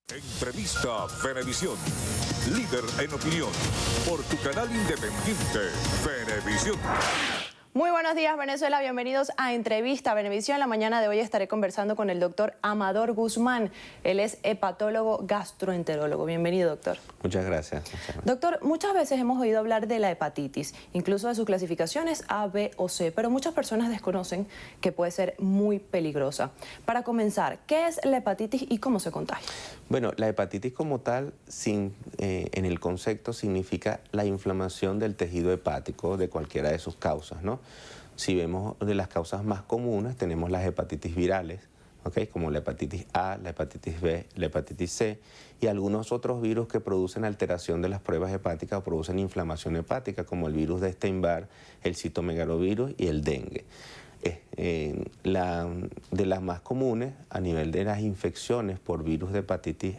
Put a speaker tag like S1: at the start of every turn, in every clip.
S1: Entrevista Venevisión, líder en opinión, por tu canal independiente, Venevisión.
S2: Muy buenos días, Venezuela. Bienvenidos a Entrevista Venevisión. La mañana de hoy estaré conversando con el doctor Amador Guzmán. Él es hepatólogo gastroenterólogo. Bienvenido, doctor.
S3: Muchas gracias.
S2: Doctor, muchas veces hemos oído hablar de la hepatitis, incluso de sus clasificaciones A, B o C, pero muchas personas desconocen que puede ser muy peligrosa. Para comenzar, ¿qué es la hepatitis y cómo se contagia?
S3: Bueno, la hepatitis como tal, en el concepto, significa la inflamación del tejido hepático de cualquiera de sus causas, ¿no? Si vemos de las causas más comunes, tenemos las hepatitis virales, ¿okay? Como la hepatitis A, la hepatitis B, la hepatitis C y algunos otros virus que producen alteración de las pruebas hepáticas o producen inflamación hepática, como el virus de Epstein-Barr, el citomegalovirus y el dengue. De las más comunes a nivel de las infecciones por virus de hepatitis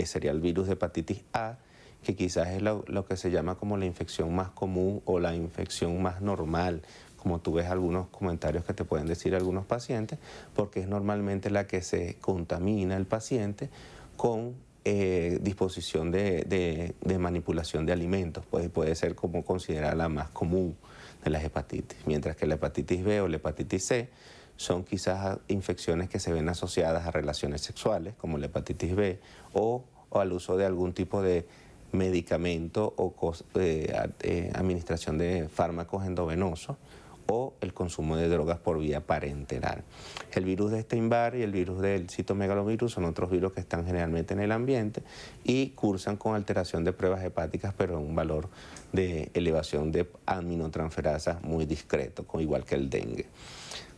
S3: sería el virus de hepatitis A, que quizás es lo que se llama como la infección más común o la infección más normal, como tú ves algunos comentarios que te pueden decir algunos pacientes, porque es normalmente la que se contamina el paciente con disposición de manipulación de alimentos, puede ser como considerada la más común de las hepatitis, mientras que la hepatitis B o la hepatitis C son quizás infecciones que se ven asociadas a relaciones sexuales, como la hepatitis B, o al uso de algún tipo de medicamento o administración de fármacos endovenosos o el consumo de drogas por vía parenteral. El virus de Epstein-Barr y el virus del citomegalovirus son otros virus que están generalmente en el ambiente y cursan con alteración de pruebas hepáticas, pero en un valor de elevación de aminotransferasas muy discreto, igual que el dengue.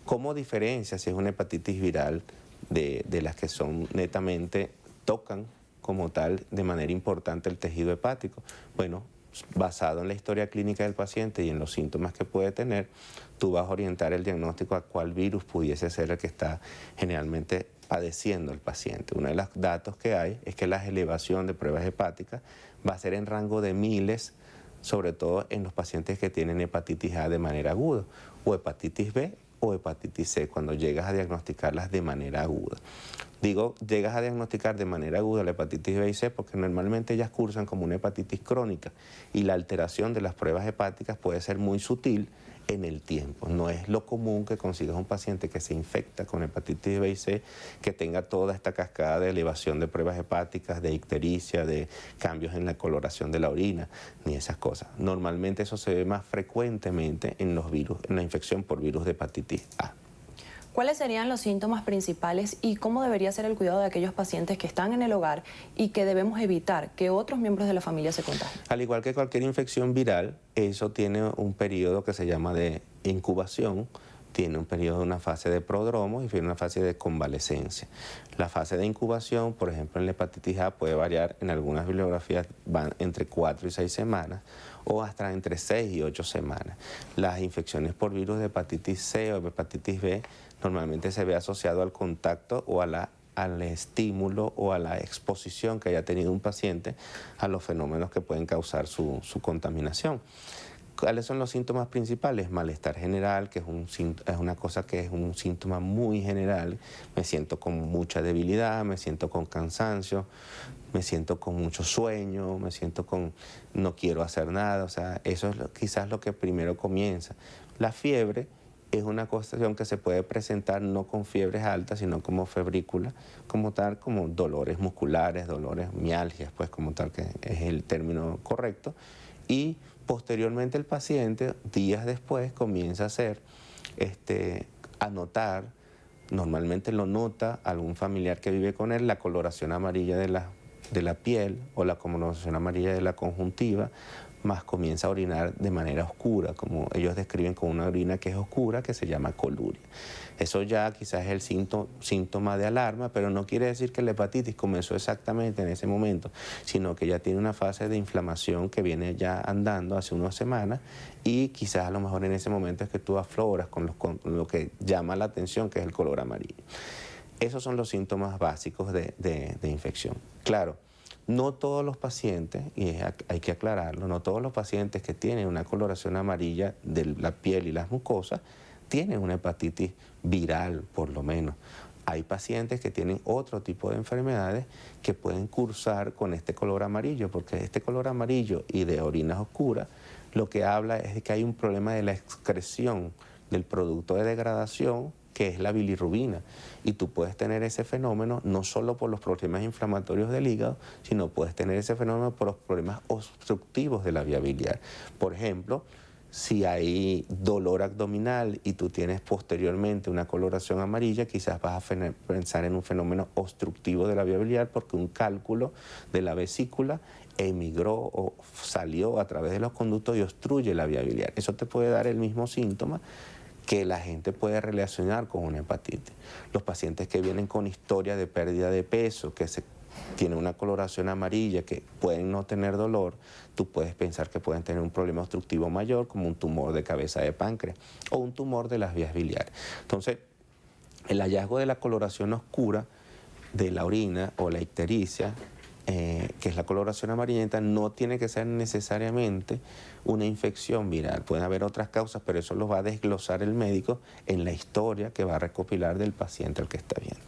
S3: ¿Cómo diferencia si es una hepatitis viral de las que son netamente, tocan como tal de manera importante el tejido hepático? Bueno, basado en la historia clínica del paciente y en los síntomas que puede tener, tú vas a orientar el diagnóstico a cuál virus pudiese ser el que está generalmente padeciendo el paciente. Uno de los datos que hay es que la elevación de pruebas hepáticas va a ser en rango de miles, sobre todo en los pacientes que tienen hepatitis A de manera aguda, o hepatitis B o hepatitis C, cuando llegas a diagnosticarlas de manera aguda. Digo, llegas a diagnosticar de manera aguda la hepatitis B y C porque normalmente ellas cursan como una hepatitis crónica y la alteración de las pruebas hepáticas puede ser muy sutil en el tiempo. No es lo común que consigas un paciente que se infecta con hepatitis B y C, que tenga toda esta cascada de elevación de pruebas hepáticas, de ictericia, de cambios en la coloración de la orina, ni esas cosas. Normalmente eso se ve más frecuentemente en los virus, en la infección por virus de hepatitis A.
S2: ¿Cuáles serían los síntomas principales y cómo debería ser el cuidado de aquellos pacientes que están en el hogar y que debemos evitar que otros miembros de la familia se contagien?
S3: Al igual que cualquier infección viral, eso tiene un periodo que se llama de incubación, tiene un periodo de una fase de prodromo y tiene una fase de convalescencia. La fase de incubación, por ejemplo, en la hepatitis A puede variar, en algunas bibliografías van entre 4 y 6 semanas o hasta entre 6 y 8 semanas. Las infecciones por virus de hepatitis C o de hepatitis B normalmente se ve asociado al contacto o al estímulo o a la exposición que haya tenido un paciente a los fenómenos que pueden causar su contaminación. ¿Cuáles son los síntomas principales? Malestar general, que es una cosa que es un síntoma muy general. Me siento con mucha debilidad, me siento con cansancio, me siento con mucho sueño, me siento con no quiero hacer nada. O sea, eso es quizás lo que primero comienza. La fiebre es una cuestión que se puede presentar no con fiebres altas, sino como febrícula, como tal, como dolores musculares, dolores, mialgias, pues como tal, que es el término correcto. Y posteriormente el paciente, días después, comienza a notar, normalmente lo nota algún familiar que vive con él, la coloración amarilla de la piel o la coloración amarilla de la conjuntiva, más comienza a orinar de manera oscura, como ellos describen con una orina que es oscura, que se llama coluria. Eso ya quizás es el síntoma de alarma, pero no quiere decir que la hepatitis comenzó exactamente en ese momento, sino que ya tiene una fase de inflamación que viene ya andando hace unas semanas y quizás a lo mejor en ese momento es que tú afloras con lo que llama la atención, que es el color amarillo. Esos son los síntomas básicos de infección. Claro, no todos los pacientes, y hay que aclararlo, no todos los pacientes que tienen una coloración amarilla de la piel y las mucosas tienen una hepatitis viral, por lo menos. Hay pacientes que tienen otro tipo de enfermedades que pueden cursar con este color amarillo, porque este color amarillo y de orinas oscuras lo que habla es de que hay un problema de la excreción del producto de degradación, que es la bilirrubina. Y tú puedes tener ese fenómeno no solo por los problemas inflamatorios del hígado, sino puedes tener ese fenómeno por los problemas obstructivos de la vía biliar. Por ejemplo, si hay dolor abdominal y tú tienes posteriormente una coloración amarilla, quizás vas a pensar en un fenómeno obstructivo de la vía biliar porque un cálculo de la vesícula emigró o salió a través de los conductos y obstruye la vía biliar. Eso te puede dar el mismo síntoma que la gente puede relacionar con una hepatitis. Los pacientes que vienen con historia de pérdida de peso, que tienen una coloración amarilla, que pueden no tener dolor, tú puedes pensar que pueden tener un problema obstructivo mayor, como un tumor de cabeza de páncreas o un tumor de las vías biliares. Entonces, el hallazgo de la coloración oscura de la orina o la ictericia, que es la coloración amarillenta, no tiene que ser necesariamente una infección viral. Pueden haber otras causas, pero eso lo va a desglosar el médico en la historia que va a recopilar del paciente al que está viendo.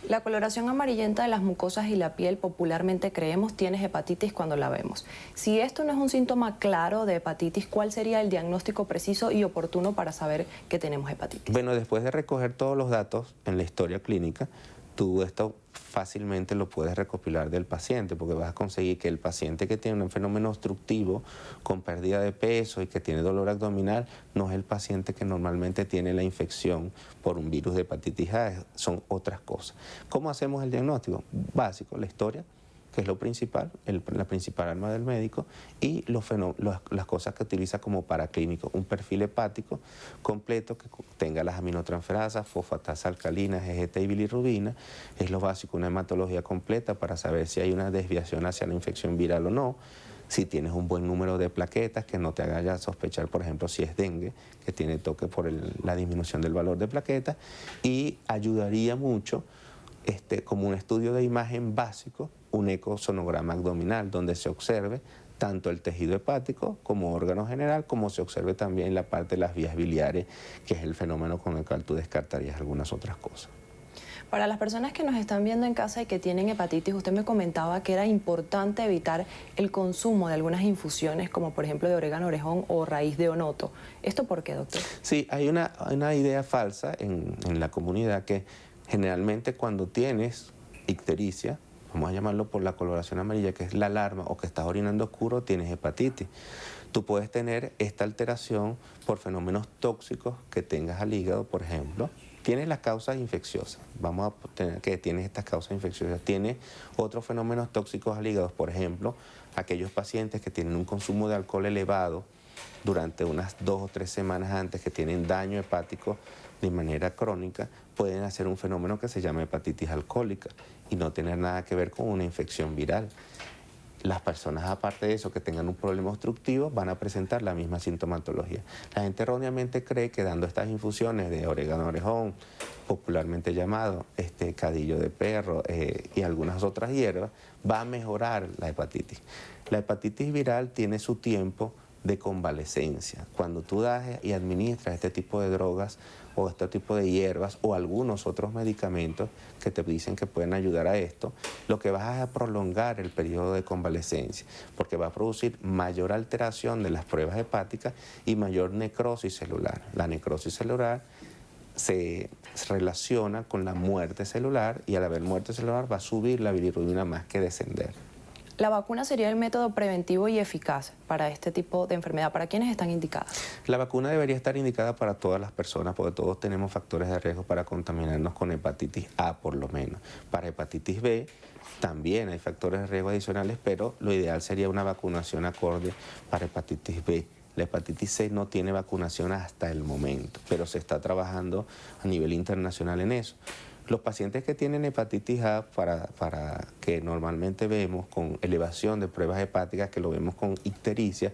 S2: La coloración amarillenta de las mucosas y la piel popularmente creemos tiene hepatitis cuando la vemos. Si esto no es un síntoma claro de hepatitis, ¿cuál sería el diagnóstico preciso y oportuno para saber que tenemos hepatitis?
S3: Bueno, después de recoger todos los datos en la historia clínica, tú esto fácilmente lo puedes recopilar del paciente, porque vas a conseguir que el paciente que tiene un fenómeno obstructivo con pérdida de peso y que tiene dolor abdominal no es el paciente que normalmente tiene la infección por un virus de hepatitis A, son otras cosas. ¿Cómo hacemos el diagnóstico? Básico, la historia, que es lo principal, la principal arma del médico, y las cosas que utiliza como paraclínico, un perfil hepático completo que tenga las aminotransferasas, fosfatasa alcalina, GGT y bilirrubina. Es lo básico, una hematología completa para saber si hay una desviación hacia la infección viral o no, si tienes un buen número de plaquetas que no te haga ya sospechar, por ejemplo, si es dengue, que tiene toque por la disminución del valor de plaquetas, y ayudaría mucho como un estudio de imagen básico, un ecosonograma abdominal donde se observe tanto el tejido hepático como órgano general, como se observe también la parte de las vías biliares, que es el fenómeno con el cual tú descartarías algunas otras cosas.
S2: Para las personas que nos están viendo en casa y que tienen hepatitis, usted me comentaba que era importante evitar el consumo de algunas infusiones, como por ejemplo de orégano orejón o raíz de onoto. ¿Esto por qué, doctor?
S3: Sí, hay una idea falsa en la comunidad que generalmente cuando tienes ictericia, vamos a llamarlo por la coloración amarilla, que es la alarma, o que estás orinando oscuro, tienes hepatitis. Tú puedes tener esta alteración por fenómenos tóxicos que tengas al hígado, por ejemplo. Tienes las causas infecciosas, vamos a tener que tienes estas causas infecciosas. Tienes otros fenómenos tóxicos al hígado, por ejemplo, aquellos pacientes que tienen un consumo de alcohol elevado durante unas 2 o 3 semanas antes, que tienen daño hepático de manera crónica, pueden hacer un fenómeno que se llama hepatitis alcohólica y no tener nada que ver con una infección viral. Las personas, aparte de eso, que tengan un problema obstructivo, van a presentar la misma sintomatología. La gente erróneamente cree que dando estas infusiones de orégano orejón, popularmente llamado cadillo de perro y algunas otras hierbas, va a mejorar la hepatitis. La hepatitis viral tiene su tiempo de convalecencia. Cuando tú das y administras este tipo de drogas o este tipo de hierbas o algunos otros medicamentos que te dicen que pueden ayudar a esto, lo que vas a prolongar el periodo de convalecencia, porque va a producir mayor alteración de las pruebas hepáticas y mayor necrosis celular. La necrosis celular se relaciona con la muerte celular y al haber muerte celular va a subir la bilirrubina más que descender.
S2: ¿La vacuna sería el método preventivo y eficaz para este tipo de enfermedad? ¿Para quiénes están indicadas?
S3: La vacuna debería estar indicada para todas las personas porque todos tenemos factores de riesgo para contaminarnos con hepatitis A por lo menos. Para hepatitis B también hay factores de riesgo adicionales, pero lo ideal sería una vacunación acorde para hepatitis B. La hepatitis C no tiene vacunación hasta el momento, pero se está trabajando a nivel internacional en eso. Los pacientes que tienen hepatitis A, para que normalmente vemos con elevación de pruebas hepáticas, que lo vemos con ictericia,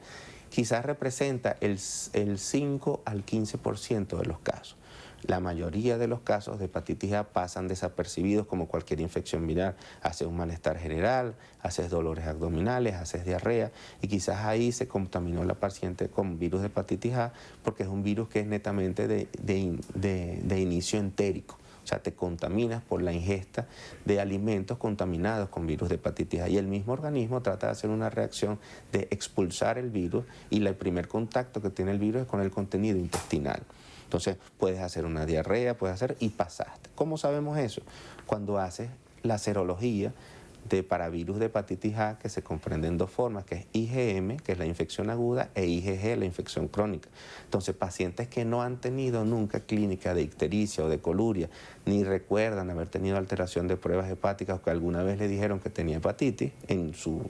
S3: quizás representa el 5 al 15% de los casos. La mayoría de los casos de hepatitis A pasan desapercibidos como cualquier infección viral. Haces un malestar general, haces dolores abdominales, haces diarrea y quizás ahí se contaminó la paciente con virus de hepatitis A porque es un virus que es netamente de inicio entérico. O sea, te contaminas por la ingesta de alimentos contaminados con virus de hepatitis A. Y el mismo organismo trata de hacer una reacción de expulsar el virus y el primer contacto que tiene el virus es con el contenido intestinal. Entonces, puedes hacer una diarrea, y pasaste. ¿Cómo sabemos eso? Cuando haces la serología para virus de hepatitis A, que se comprende en dos formas, que es IgM, que es la infección aguda, e IgG, la infección crónica. Entonces, pacientes que no han tenido nunca clínica de ictericia o de coluria, ni recuerdan haber tenido alteración de pruebas hepáticas o que alguna vez le dijeron que tenía hepatitis en su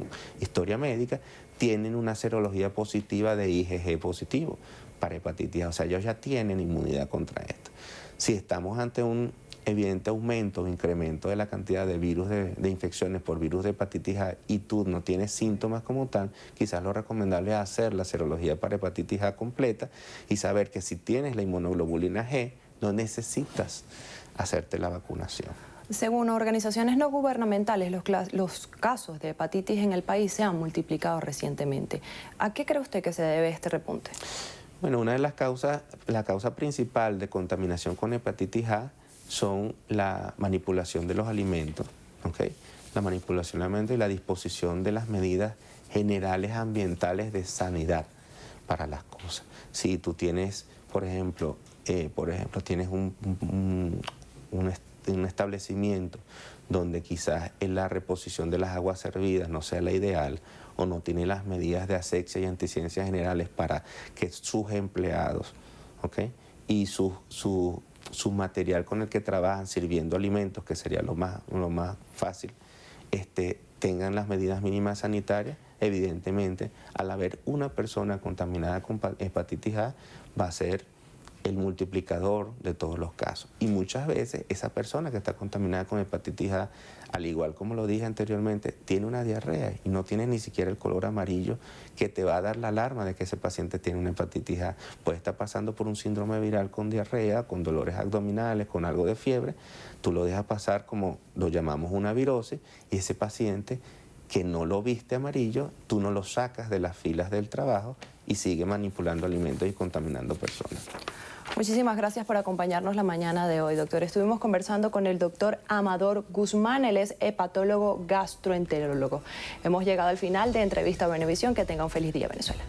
S3: historia médica, tienen una serología positiva de IgG positivo para hepatitis A. O sea, ellos ya tienen inmunidad contra esto. Si estamos ante un evidente aumento o incremento de la cantidad de virus de infecciones por virus de hepatitis A y tú no tienes síntomas como tal, quizás lo recomendable es hacer la serología para hepatitis A completa y saber que si tienes la inmunoglobulina G, no necesitas hacerte la vacunación.
S2: Según organizaciones no gubernamentales, los casos de hepatitis en el país se han multiplicado recientemente. ¿A qué cree usted que se debe este repunte?
S3: Bueno, una de las causas, la causa principal de contaminación con hepatitis A son la manipulación de los alimentos, ¿okay? La manipulación de los alimentos y la disposición de las medidas generales ambientales de sanidad para las cosas. Si tú tienes, por ejemplo tienes un establecimiento donde quizás la reposición de las aguas servidas no sea la ideal o no tiene las medidas de asepsia y anticiencias generales para que sus empleados, ¿okay? Y su material con el que trabajan sirviendo alimentos, que sería lo más fácil, tengan las medidas mínimas sanitarias, evidentemente, al haber una persona contaminada con hepatitis A, va a ser el multiplicador de todos los casos. Y muchas veces esa persona que está contaminada con hepatitis A, al igual como lo dije anteriormente, tiene una diarrea y no tiene ni siquiera el color amarillo que te va a dar la alarma de que ese paciente tiene una hepatitis A. Puede estar pasando por un síndrome viral con diarrea, con dolores abdominales, con algo de fiebre. Tú lo dejas pasar como lo llamamos una virosis y ese paciente que no lo viste amarillo, tú no lo sacas de las filas del trabajo y sigue manipulando alimentos y contaminando personas.
S2: Muchísimas gracias por acompañarnos la mañana de hoy, doctor. Estuvimos conversando con el doctor Amador Guzmán, él es hepatólogo gastroenterólogo. Hemos llegado al final de Entrevista a Venevisión. Que tenga un feliz día, Venezuela.